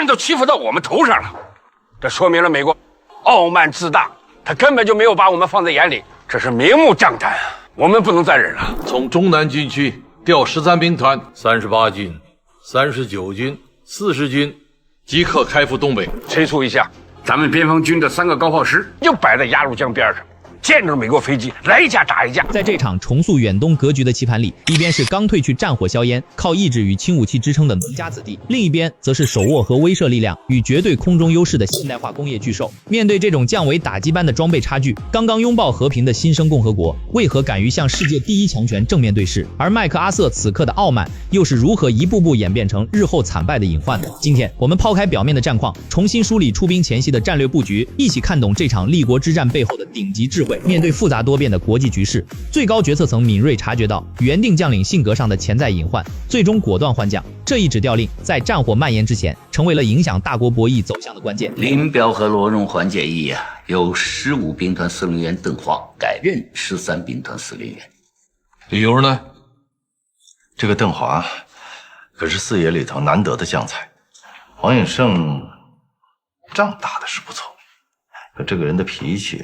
人都欺负到我们头上了，这说明了美国傲慢自大，他根本就没有把我们放在眼里，这是明目张胆，我们不能再忍了。从中南军区调13兵团、38军、39军、40军，即刻开赴东北。催促一下，咱们边防军的3个高炮师就摆在鸭绿江边上。见着美国飞机来一架打一架。在这场重塑远东格局的棋盘里，一边是刚褪去战火硝烟，靠意志与轻武器支撑的农家子弟，另一边则是手握核威慑力量与绝对空中优势的现代化工业巨兽。面对这种降维打击般的装备差距，刚刚拥抱和平的新生共和国为何敢于向世界第一强权正面对视？而麦克阿瑟此刻的傲慢又是如何一步步演变成日后惨败的隐患呢？今天我们抛开表面的战况，重新梳理出兵前夕的战略布局，一起看懂这场立国之战背后的顶级智慧。面对复杂多变的国际局势，最高决策层敏锐察觉到原定将领性格上的潜在隐患，最终果断换将。这一纸调令在战火蔓延之前，成为了影响大国博弈走向的关键。林彪和罗荣桓建议由15兵团司令员邓华改任13兵团司令员。理由呢？这个邓华可是四爷里头难得的将才，黄永胜仗打的是不错，可这个人的脾气，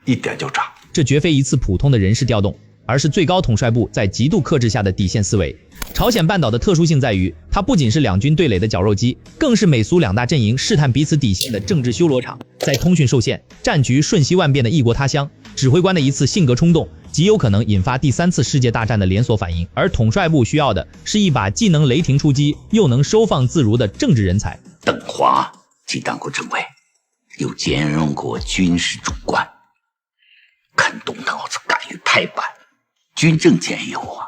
一点就炸。这绝非一次普通的人事调动，而是最高统帅部在极度克制下的底线思维。朝鲜半岛的特殊性在于，它不仅是两军对垒的绞肉机，更是美苏两大阵营试探彼此底线的政治修罗场。在通讯受限、战局瞬息万变的异国他乡，指挥官的一次性格冲动，极有可能引发第3次世界大战的连锁反应。而统帅部需要的是一把既能雷霆出击，又能收放自如的政治人才。邓华既当过政委，又兼任过军事主官，肯动脑子，敢于拍板，军政兼优啊！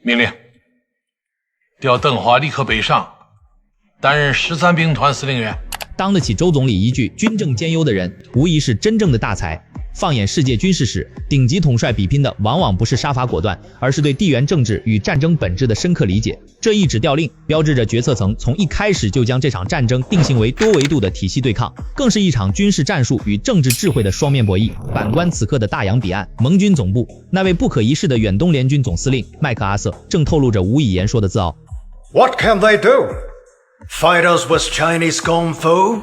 命令调邓华立刻北上，担任13兵团司令员。当得起周总理一句军政兼优的人，无疑是真正的大才。放眼世界军事史，顶级统帅比拼的往往不是杀伐果断，而是对地缘政治与战争本质的深刻理解。这一纸调令标志着决策层从一开始就将这场战争定性为多维度的体系对抗，更是一场军事战术与政治智慧的双面博弈。反观此刻的大洋彼岸，盟军总部那位不可一世的远东联军总司令麦克阿瑟，正透露着无以言说的自傲。What can they do? Fight us with Chinese kung fu?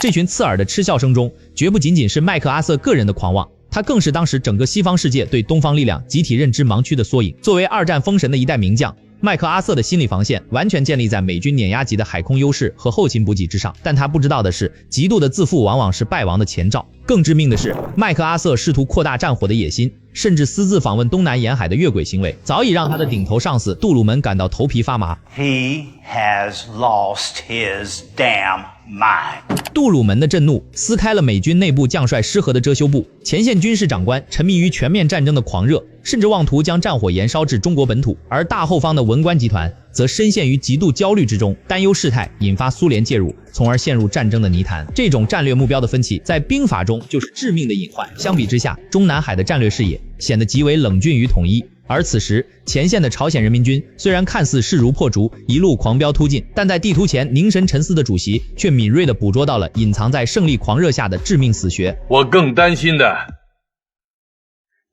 这群刺耳的嗤笑声中，绝不仅仅是麦克阿瑟个人的狂妄，他更是当时整个西方世界对东方力量集体认知盲区的缩影。作为2战封神的一代名将，麦克阿瑟的心理防线完全建立在美军碾压级的海空优势和后勤补给之上，但他不知道的是，极度的自负往往是败亡的前兆。更致命的是，麦克阿瑟试图扩大战火的野心，甚至私自访问东南沿海的越轨行为，早已让他的顶头上司杜鲁门感到头皮发麻。He has lost his damn mind. 杜鲁门的震怒撕开了美军内部将帅失和的遮羞布，前线军事长官沉迷于全面战争的狂热，甚至妄图将战火延烧至中国本土，而大后方的文官集团则深陷于极度焦虑之中，担忧事态引发苏联介入，从而陷入战争的泥潭。这种战略目标的分歧在兵法中就是致命的隐患。相比之下，中南海的战略视野显得极为冷峻与统一。而此时，前线的朝鲜人民军虽然看似势如破竹，一路狂飙突进，但在地图前凝神沉思的主席却敏锐地捕捉到了隐藏在胜利狂热下的致命死穴。我更担心的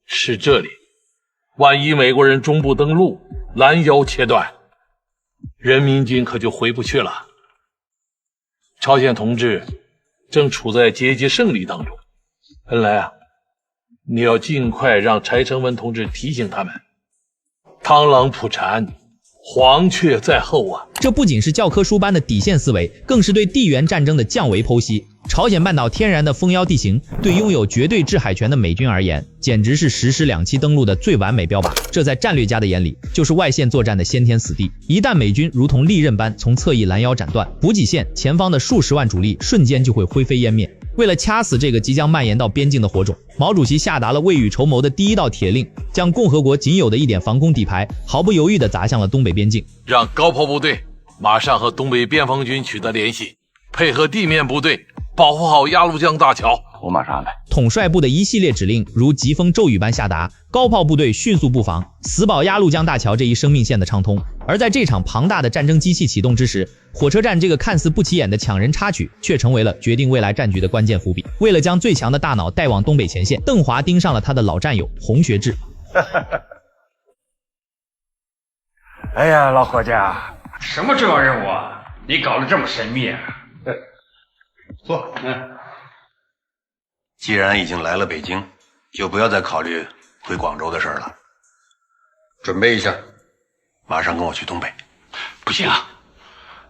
是这里，万一美国人中部登陆，拦腰切断，人民军可就回不去了。朝鲜同志正处在节节胜利当中，本来你要尽快让柴成文同志提醒他们，螳螂捕蝉，黄雀在后啊！这不仅是教科书般的底线思维，更是对地缘战争的降维剖析。朝鲜半岛天然的蜂腰地形，对拥有绝对制海权的美军而言，简直是实施2栖登陆的最完美标靶。这在战略家的眼里，就是外线作战的先天死地。一旦美军如同利刃般从侧翼拦腰斩断补给线，前方的数十万主力瞬间就会灰飞烟灭。为了掐死这个即将蔓延到边境的火种，毛主席下达了未雨绸缪的第1道铁令，将共和国仅有的一点防空底牌毫不犹豫地砸向了东北边境，让高炮部队马上和东北边防军取得联系，配合地面部队保护好鸭绿江大桥。我马上安排。统帅部的一系列指令如疾风骤雨般下达，高炮部队迅速布防，死保鸭绿江大桥这一生命线的畅通。而在这场庞大的战争机器启动之时，火车站这个看似不起眼的抢人插曲，却成为了决定未来战局的关键伏笔。为了将最强的大脑带往东北前线，邓华盯上了他的老战友洪学智。哎呀，老伙计，什么重要任务啊？你搞得这么神秘啊？坐。既然已经来了北京，就不要再考虑回广州的事了。准备一下，马上跟我去东北。不行啊，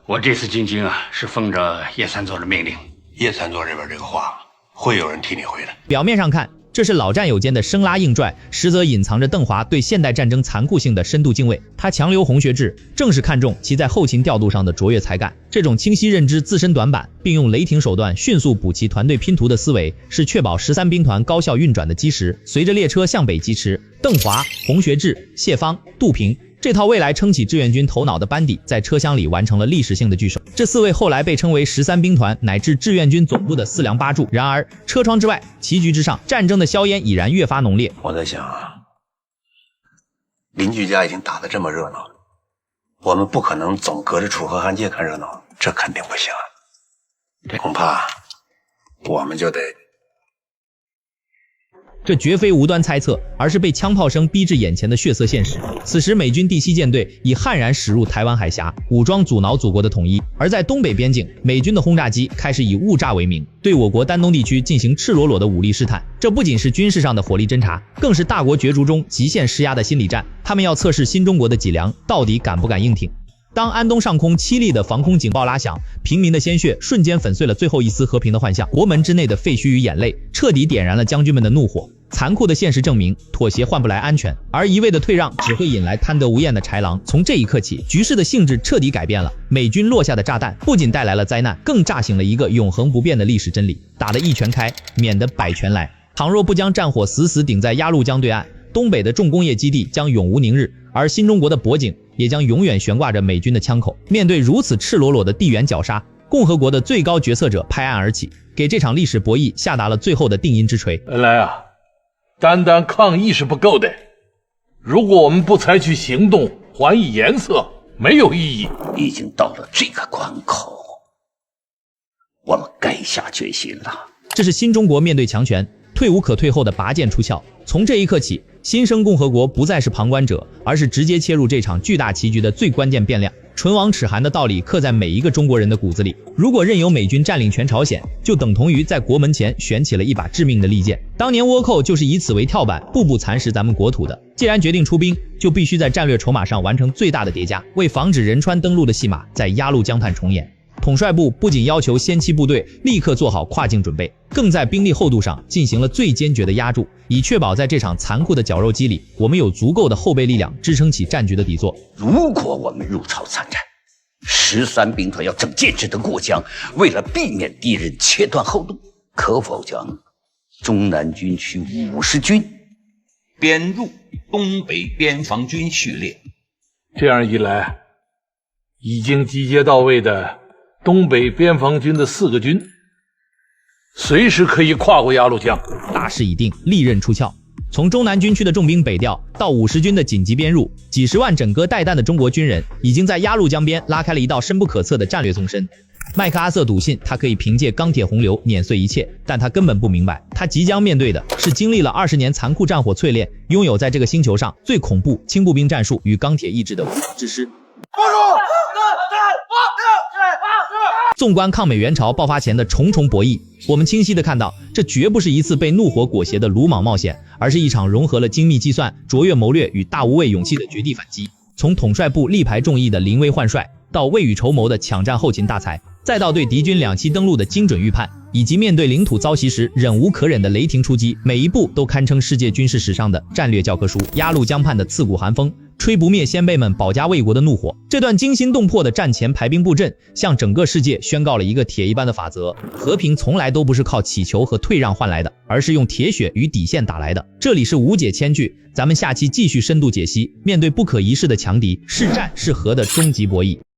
我这次进京啊，是奉着叶三座的命令。叶三座这边这个话，会有人替你回的。表面上看，这是老战友间的生拉硬拽，实则隐藏着邓华对现代战争残酷性的深度敬畏。他强留红学制，正是看重其在后勤调度上的卓越才干。这种清晰认知自身短板，并用雷霆手段迅速补齐团队拼图的思维，是确保13兵团高效运转的基石。随着列车向北疾驰，邓华、洪学智、谢芳、杜平这套未来撑起志愿军头脑的班底，在车厢里完成了历史性的聚首。这4位后来被称为13兵团乃至志愿军总部的4梁8柱。然而，车窗之外，棋局之上，战争的硝烟已然越发浓烈。我在想啊，邻居家已经打得这么热闹，我们不可能总隔着楚河汉界看热闹，这肯定不行啊。这恐怕我们就得……这绝非无端猜测，而是被枪炮声逼至眼前的血色现实。此时，美军第7舰队已悍然驶入台湾海峡，武装阻挠祖国的统一。而在东北边境，美军的轰炸机开始以误炸为名，对我国丹东地区进行赤裸裸的武力试探。这不仅是军事上的火力侦察，更是大国角逐中极限施压的心理战。他们要测试新中国的脊梁到底敢不敢硬挺。当安东上空凄厉的防空警报拉响，平民的鲜血瞬间粉碎了最后一丝和平的幻象，国门之内的废墟与眼泪彻底点燃了将军们的怒火。残酷的现实证明，妥协换不来安全，而一味的退让只会引来贪得无厌的豺狼。从这一刻起，局势的性质彻底改变了。美军落下的炸弹不仅带来了灾难，更炸醒了一个永恒不变的历史真理：打得一拳开，免得百拳来。倘若不将战火死死顶在鸭绿江对岸，东北的重工业基地将永无宁日，而新中国的脖颈也将永远悬挂着美军的枪口。面对如此赤裸裸的地缘绞杀，共和国的最高决策者拍案而起，给这场历史博弈下达了最后的定音之锤。原来啊，单单抗议是不够的，如果我们不采取行动还以颜色，没有意义。已经到了这个关口，我们该下决心了。这是新中国面对强权退无可退后的拔剑出鞘。从这一刻起，新生共和国不再是旁观者，而是直接切入这场巨大棋局的最关键变量。唇亡齿寒的道理刻在每一个中国人的骨子里。如果任由美军占领全朝鲜，就等同于在国门前悬起了一把致命的利剑。当年倭寇就是以此为跳板，步步蚕食咱们国土的。既然决定出兵，就必须在战略筹码上完成最大的叠加，为防止仁川登陆的戏码在鸭绿江畔重演。统帅部不仅要求先期部队立刻做好跨境准备，更在兵力厚度上进行了最坚决的压注，以确保在这场残酷的绞肉机里，我们有足够的后备力量支撑起战局的底座。如果我们入朝参战，13兵团要整建制的过江，为了避免敌人切断后路，可否将中南军区50军编入东北边防军序列？这样一来，已经集结到位的东北边防军的4个军，随时可以跨过鸭绿江。大势已定，利刃出鞘。从中南军区的重兵北调到50军的紧急编入，几十万枕戈待旦的中国军人已经在鸭绿江边拉开了一道深不可测的战略纵深。麦克阿瑟笃信他可以凭借钢铁洪流碾碎一切，但他根本不明白，他即将面对的是经历了20年残酷战火淬炼，拥有在这个星球上最恐怖轻步兵战术与钢铁意志的无能之师。纵观抗美援朝爆发前的重重博弈，我们清晰地看到，这绝不是一次被怒火裹挟的鲁莽冒险，而是一场融合了精密计算、卓越谋略与大无畏勇气的绝地反击。从统帅部力排众议的临危换帅，到未雨绸缪的抢占后勤大才，再到对敌军2栖登陆的精准预判，以及面对领土遭袭时忍无可忍的雷霆出击，每一步都堪称世界军事史上的战略教科书。鸭绿江畔的刺骨寒风吹不灭先辈们保家卫国的怒火。这段惊心动魄的战前排兵布阵，向整个世界宣告了一个铁一般的法则：和平从来都不是靠乞求和退让换来的，而是用铁血与底线打来的。这里是无解千句，咱们下期继续深度解析，面对不可一世的强敌，是战是和的终极博弈。